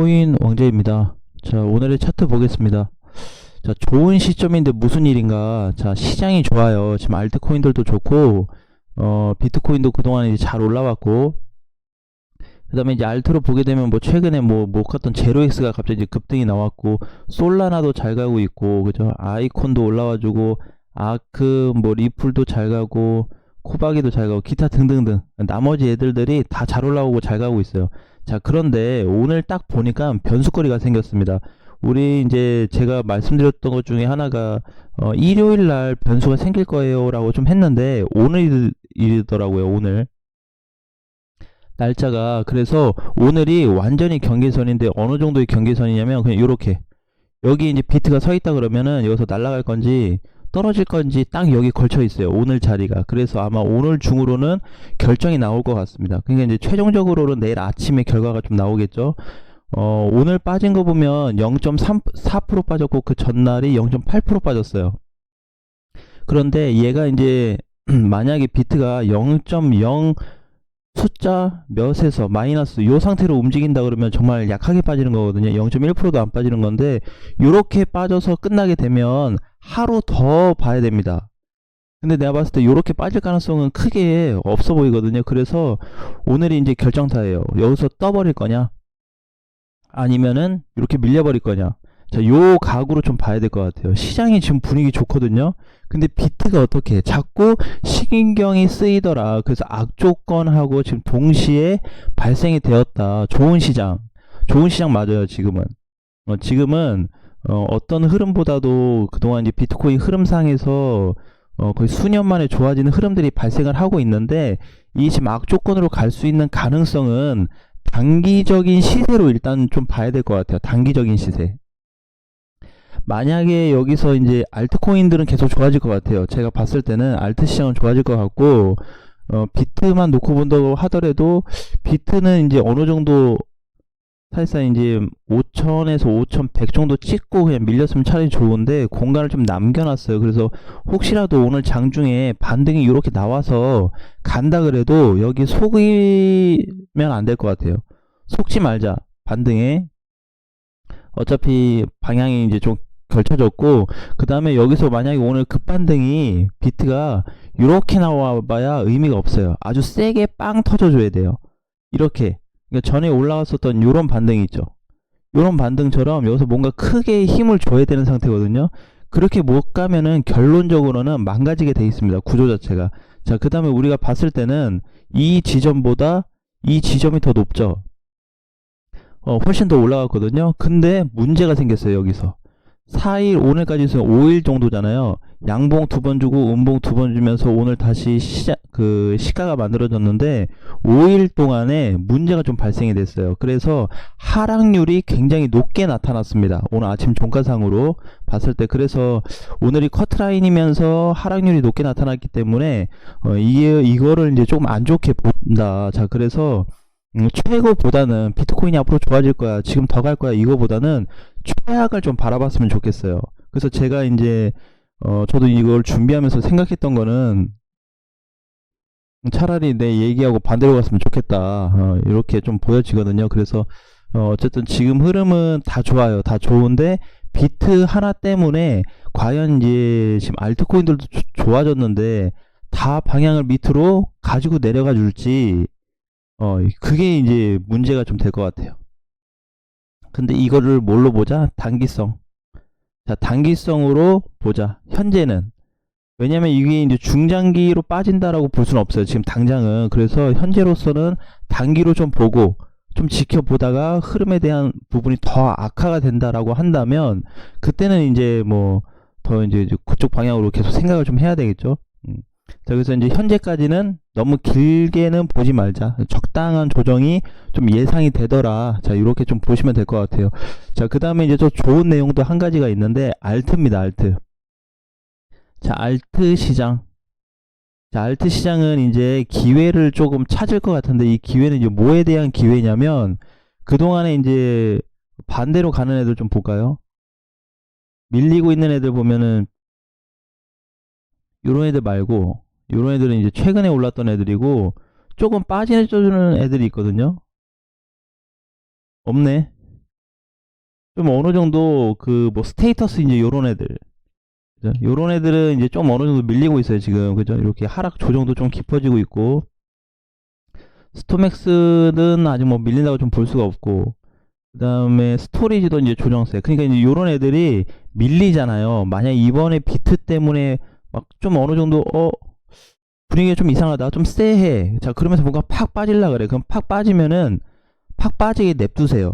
코인 왕자입니다. 자, 오늘의 차트 보겠습니다. 자, 좋은 시점인데 무슨 일인가. 자, 시장이 좋아요. 지금 알트코인들도 좋고, 비트코인도 그동안 이제 잘 올라왔고, 그 다음에 이제 알트로 보게 되면 뭐 최근에 못 갔던 제로엑스가 갑자기 이제 급등이 나왔고, 솔라나도 잘 가고 있고, 그죠? 아이콘도 올라와주고, 아크, 뭐 리플도 잘 가고, 코바기도 잘 가고, 기타 등등등. 나머지 애들들이 다 잘 올라오고 잘 가고 있어요. 자, 그런데 오늘 딱 보니까 변수거리가 생겼습니다. 우리 이제 제가 말씀드렸던 것 중에 하나가 일요일 날 변수가 생길 거예요 라고 좀 했는데 오늘이더라고요. 오늘 날짜가. 그래서 오늘이 완전히 경계선인데 어느 정도의 경계선이냐면 그냥 요렇게 여기 이제 비트가 서 있다 그러면은 여기서 날아갈 건지 떨어질 건지 딱 여기 걸쳐 있어요. 오늘 자리가. 그래서 아마 오늘 중으로는 결정이 나올 것 같습니다. 그러니까 이제 최종적으로는 내일 아침에 결과가 좀 나오겠죠. 오늘 빠진 거 보면 0.4% 빠졌고 그 전날이 0.8% 빠졌어요. 그런데 얘가 이제 만약에 비트가 0.0 숫자 몇에서 마이너스 요 상태로 움직인다 그러면 정말 약하게 빠지는 거거든요. 0.1%도 안 빠지는 건데 요렇게 빠져서 끝나게 되면 하루 더 봐야 됩니다. 근데 내가 봤을 때 요렇게 빠질 가능성은 크게 없어 보이거든요. 그래서 오늘이 이제 결정타예요. 여기서 떠버릴 거냐 아니면은 이렇게 밀려버릴 거냐. 자, 요 각으로 좀 봐야 될 것 같아요. 시장이 지금 분위기 좋거든요. 근데 비트가 어떻게 자꾸 신경이 쓰이더라. 그래서 악조건하고 지금 동시에 발생이 되었다. 좋은 시장 맞아요. 지금은 어떤 흐름보다도 그동안 이제 비트코인 흐름상에서 거의 수년 만에 좋아지는 흐름들이 발생을 하고 있는데 이 지금 악조건으로 갈 수 있는 가능성은 단기적인 시세로 일단 좀 봐야 될 것 같아요. 단기적인 시세. 만약에 여기서 이제 알트코인들은 계속 좋아질 것 같아요. 제가 봤을 때는 알트 시장은 좋아질 것 같고, 비트만 놓고 본다고 하더라도, 비트는 이제 어느 정도, 사실상 이제 5천에서 5,100 정도 찍고 그냥 밀렸으면 차라리 좋은데, 공간을 좀 남겨놨어요. 그래서 혹시라도 오늘 장중에 반등이 이렇게 나와서 간다 그래도 여기 속이면 안 될 것 같아요. 속지 말자. 반등에. 어차피 방향이 이제 좀 걸쳐졌고 그 다음에 여기서 만약에 오늘 급반등이 비트가 이렇게 나와봐야 의미가 없어요. 아주 세게 빵 터져줘야 돼요. 이렇게 그러니까 전에 올라갔었던 요런 반등이 있죠. 요런 반등처럼 여기서 뭔가 크게 힘을 줘야 되는 상태거든요. 그렇게 못 가면은 결론적으로는 망가지게 돼 있습니다. 구조 자체가. 자, 그 다음에 우리가 봤을 때는 이 지점보다 이 지점이 더 높죠. 훨씬 더 올라갔거든요. 근데 문제가 생겼어요. 여기서 4일 오늘까지 해서 5일 정도잖아요. 양봉 2번 주고 음봉 2번 주면서 오늘 다시 시가가 만들어졌는데 5일 동안에 문제가 좀 발생이 됐어요. 그래서 하락률이 굉장히 높게 나타났습니다. 오늘 아침 종가상으로 봤을 때. 그래서 오늘이 커트라인이면서 하락률이 높게 나타났기 때문에 이거를 이제 조금 안 좋게 본다. 자, 그래서 최고보다는 비트코인이 앞으로 좋아질 거야, 지금 더 갈 거야, 이거보다는 최악을 좀 바라봤으면 좋겠어요. 그래서 제가 이제 저도 이걸 준비하면서 생각했던 거는 차라리 내 얘기하고 반대로 갔으면 좋겠다, 이렇게 좀 보여지거든요. 그래서 어쨌든 지금 흐름은 다 좋아요. 다 좋은데 비트 하나 때문에 과연 이제 지금 알트코인들도 좋아졌는데 다 방향을 밑으로 가지고 내려가 줄지, 그게 이제 문제가 좀 될 것 같아요. 근데 이거를 뭘로 보자? 단기성. 자, 단기성으로 보자. 현재는. 왜냐면 이게 이제 중장기로 빠진다라고 볼 수는 없어요. 지금 당장은. 그래서 현재로서는 단기로 좀 보고, 좀 지켜보다가 흐름에 대한 부분이 더 악화가 된다라고 한다면, 그때는 이제 더 이제 그쪽 방향으로 계속 생각을 좀 해야 되겠죠. 자, 그래서 이제 현재까지는 너무 길게는 보지 말자. 적당한 조정이 좀 예상이 되더라. 자, 이렇게 좀 보시면 될 것 같아요. 자, 그 다음에 이제 또 좋은 내용도 한 가지가 있는데, 알트입니다, 알트. 자, 알트 시장. 자, 알트 시장은 이제 기회를 조금 찾을 것 같은데, 이 기회는 이제 뭐에 대한 기회냐면, 그동안에 이제 반대로 가는 애들 좀 볼까요? 밀리고 있는 애들 보면은, 요런 애들 말고, 요런 애들은 이제 최근에 올랐던 애들이고, 조금 빠져주는 애들이 있거든요. 없네. 좀 어느 정도 그 뭐 스테이터스 이제 요런 애들, 그죠? 요런 애들은 이제 좀 어느 정도 밀리고 있어요, 지금. 그죠? 이렇게 하락 조정도 좀 깊어지고 있고, 스토맥스는 아직 뭐 밀린다고 좀 볼 수가 없고, 그 다음에 스토리지도 이제 조정세. 그러니까 이제 요런 애들이 밀리잖아요. 만약 이번에 비트 때문에 막 좀 어느 정도, 분위기가 좀 이상하다. 좀 쎄해. 자, 그러면서 뭔가 팍 빠질라 그래. 그럼 팍 빠지면은 팍 빠지게 냅두세요.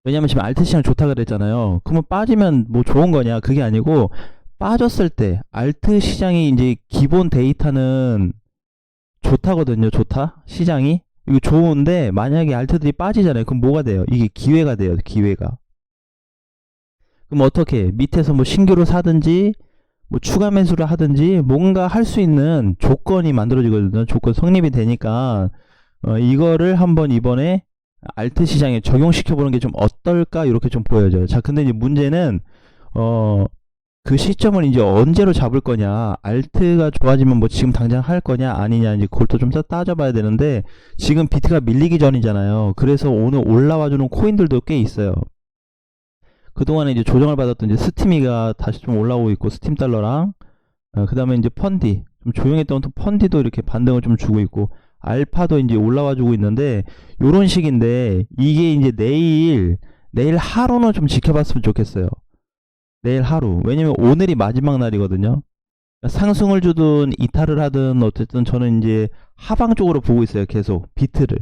왜냐면 지금 알트 시장 좋다 그랬잖아요. 그러면 빠지면 뭐 좋은 거냐? 그게 아니고 빠졌을 때 알트 시장이 이제 기본 데이터는 좋다거든요. 좋다. 시장이. 이거 좋은데 만약에 알트들이 빠지잖아요. 그럼 뭐가 돼요? 이게 기회가 돼요. 기회가. 그럼 어떻게? 밑에서 뭐 신규로 사든지 뭐 추가 매수를 하든지 뭔가 할 수 있는 조건이 만들어지거든요. 조건 성립이 되니까 이거를 한번 이번에 알트 시장에 적용시켜 보는 게 좀 어떨까 이렇게 좀 보여져요. 자, 근데 이제 문제는 어, 그 시점을 이제 언제로 잡을 거냐, 알트가 좋아지면 뭐 지금 당장 할 거냐 아니냐, 이제 그걸 또 좀 따져봐야 되는데 지금 비트가 밀리기 전이잖아요. 그래서 오늘 올라와주는 코인들도 꽤 있어요. 그동안에 이제 조정을 받았던 이제 스티미가 다시 좀 올라오고 있고, 스팀 달러랑 그 다음에 이제 펀디, 좀 조용했던 또 펀디도 이렇게 반등을 좀 주고 있고, 알파도 이제 올라와 주고 있는데, 요런 식인데, 이게 이제 내일 하루는 좀 지켜봤으면 좋겠어요. 내일 하루. 왜냐면 오늘이 마지막 날이거든요. 상승을 주든 이탈을 하든 어쨌든 저는 이제 하방 쪽으로 보고 있어요. 계속 비트를.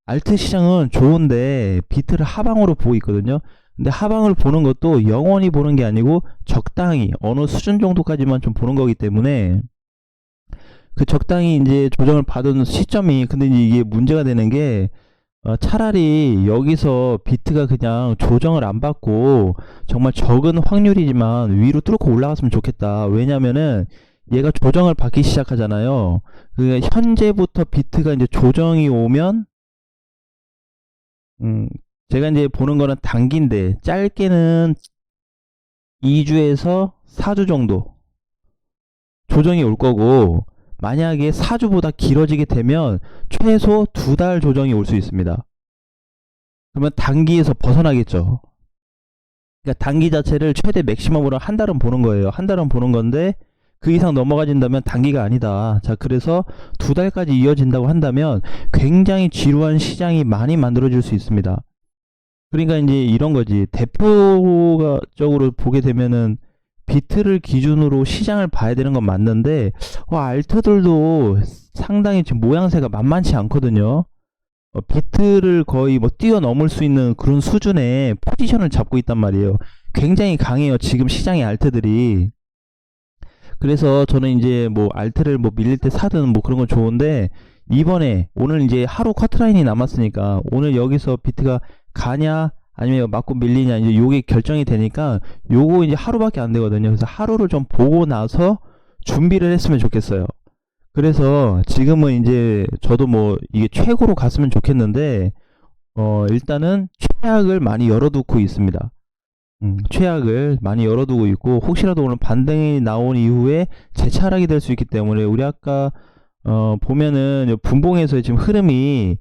알트 시장은 좋은데 비트를 하방으로 보고 있거든요. 근데 하방을 보는 것도 영원히 보는 게 아니고 적당히 어느 수준 정도까지만 좀 보는 거기 때문에, 그 적당히 이제 조정을 받은 시점이, 근데 이제 이게 문제가 되는 게 차라리 여기서 비트가 그냥 조정을 안 받고 정말 적은 확률이지만 위로 뚫고 올라갔으면 좋겠다. 왜냐면은 얘가 조정을 받기 시작하잖아요. 그 현재부터 비트가 이제 조정이 오면 음, 제가 이제 보는 거는 단기인데 짧게는 2주에서 4주 정도 조정이 올 거고, 만약에 4주보다 길어지게 되면 최소 2달 조정이 올 수 있습니다. 그러면 단기에서 벗어나겠죠. 그러니까 단기 자체를 최대 맥시멈으로 한 달은 보는 거예요. 한 달은 보는 건데 그 이상 넘어가진다면 단기가 아니다. 자, 그래서 2달까지 이어진다고 한다면 굉장히 지루한 시장이 많이 만들어질 수 있습니다. 그러니까 이제 이런 거지. 대표적으로 보게 되면은 비트를 기준으로 시장을 봐야 되는 건 맞는데, 알트들도 상당히 지금 모양새가 만만치 않거든요. 비트를 거의 뭐 뛰어넘을 수 있는 그런 수준의 포지션을 잡고 있단 말이에요. 굉장히 강해요, 지금 시장의 알트들이. 그래서 저는 이제 뭐 알트를 뭐 밀릴 때 사든 뭐 그런 건 좋은데, 이번에 오늘 이제 하루 커트라인이 남았으니까 오늘 여기서 비트가 가냐 아니면 맞고 밀리냐, 이제 요게 결정이 되니까 요거 이제 하루밖에 안 되거든요. 그래서 하루를 좀 보고 나서 준비를 했으면 좋겠어요. 그래서 지금은 이제 저도 뭐 이게 최고로 갔으면 좋겠는데 일단은 최악을 많이 열어두고 있습니다. 최악을 많이 열어두고 있고, 혹시라도 오늘 반등이 나온 이후에 재차락이 될 수 있기 때문에, 우리 아까 보면은 분봉에서의 지금 흐름이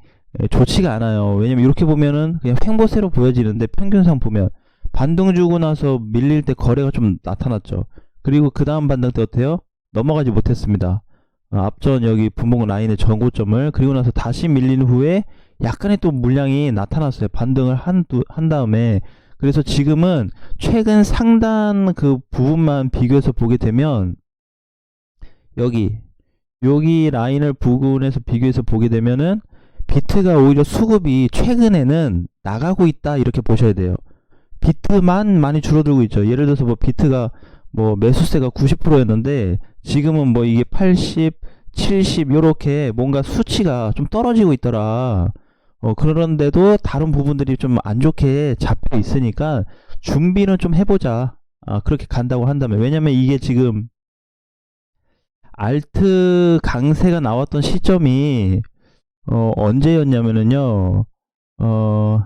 좋지가 않아요. 왜냐면 이렇게 보면은 그냥 횡보세로 보여지는데, 평균상 보면 반등 주고 나서 밀릴 때 거래가 좀 나타났죠. 그리고 그 다음 반등 때 어때요? 넘어가지 못했습니다. 앞전 여기 분봉 라인의 전고점을, 그리고 나서 다시 밀린 후에 약간의 또 물량이 나타났어요. 반등을 한 다음에. 그래서 지금은 최근 상단 그 부분만 비교해서 보게 되면, 여기 라인을 부근해서 비교해서 보게 되면은 비트가 오히려 수급이 최근에는 나가고 있다, 이렇게 보셔야 돼요. 비트만 많이 줄어들고 있죠. 예를 들어서 뭐 비트가 뭐 매수세가 90%였는데 지금은 뭐 이게 80, 70 요렇게 뭔가 수치가 좀 떨어지고 있더라. 그런데도 다른 부분들이 좀 안 좋게 잡혀 있으니까 준비는 좀 해보자. 그렇게 간다고 한다면. 왜냐면 이게 지금 알트 강세가 나왔던 시점이 언제였냐면은요, 어,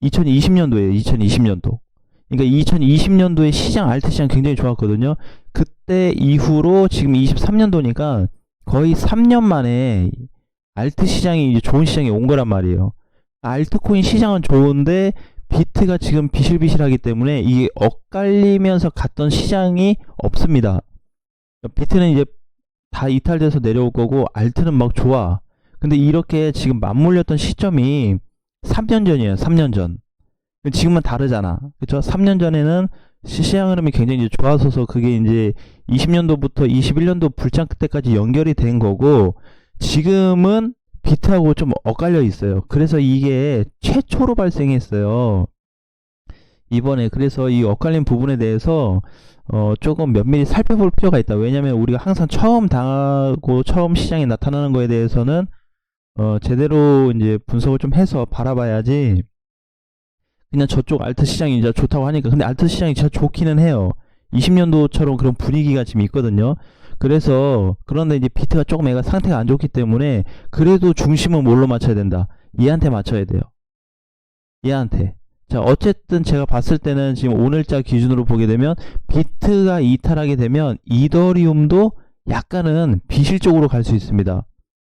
2020년도에요. 2020년도. 그러니까 2020년도에 시장, 알트 시장 굉장히 좋았거든요. 그때 이후로 지금 23년도니까 거의 3년 만에 알트 시장이 이제 좋은 시장이 온 거란 말이에요. 알트코인 시장은 좋은데 비트가 지금 비실비실하기 때문에 이게 엇갈리면서 갔던 시장이 없습니다. 비트는 이제 다 이탈돼서 내려올 거고 알트는 막 좋아. 근데 이렇게 지금 맞물렸던 시점이 3년 전이에요. 3년 전. 지금은 다르잖아. 그쵸? 3년 전에는 시장 흐름이 굉장히 이제 좋아서서 그게 이제 20년도부터 21년도 불장 때까지 연결이 된 거고, 지금은 비트하고 좀 엇갈려 있어요. 그래서 이게 최초로 발생했어요. 이번에. 그래서 이 엇갈린 부분에 대해서 조금 면밀히 살펴볼 필요가 있다. 왜냐면 우리가 항상 처음 당하고 처음 시장이 나타나는 거에 대해서는 제대로 이제 분석을 좀 해서 바라봐야지, 그냥 저쪽 알트 시장이 이제 좋다고 하니까. 근데 알트 시장이 진짜 좋기는 해요. 20년도처럼 그런 분위기가 지금 있거든요. 그래서 그런데 이제 비트가 조금 애가 상태가 안 좋기 때문에 그래도 중심은 뭘로 맞춰야 된다. 얘한테 맞춰야 돼요. 얘한테. 자, 어쨌든 제가 봤을 때는 지금 오늘자 기준으로 보게 되면 비트가 이탈하게 되면 이더리움도 약간은 비실적으로 갈 수 있습니다.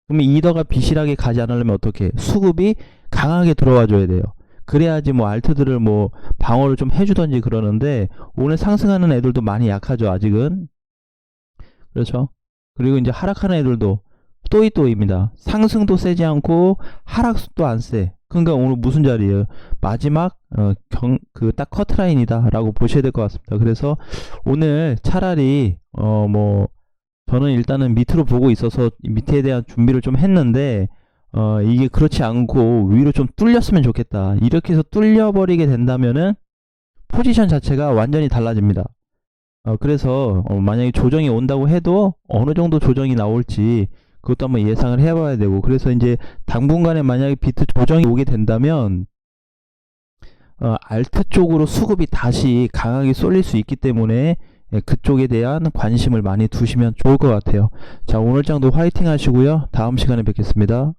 그러면 이더가 비실하게 가지 않으려면 어떻게? 수급이 강하게 들어와 줘야 돼요. 그래야지 뭐 알트들을 뭐 방어를 좀 해주던지 그러는데, 오늘 상승하는 애들도 많이 약하죠, 아직은. 그렇죠? 그리고 이제 하락하는 애들도 또이또입니다. 상승도 세지 않고 하락도 안 세. 그러니까 오늘 무슨 자리예요? 마지막 그 딱 커트라인이다 라고 보셔야 될 것 같습니다. 그래서 오늘 차라리 뭐 저는 일단은 밑으로 보고 있어서 밑에 대한 준비를 좀 했는데, 이게 그렇지 않고 위로 좀 뚫렸으면 좋겠다. 이렇게 해서 뚫려버리게 된다면은 포지션 자체가 완전히 달라집니다. 그래서 만약에 조정이 온다고 해도 어느 정도 조정이 나올지 그것도 한번 예상을 해봐야 되고, 그래서 이제 당분간에 만약에 비트 조정이 오게 된다면 알트 쪽으로 수급이 다시 강하게 쏠릴 수 있기 때문에 그쪽에 대한 관심을 많이 두시면 좋을 것 같아요. 자, 오늘 장도 화이팅 하시고요. 다음 시간에 뵙겠습니다.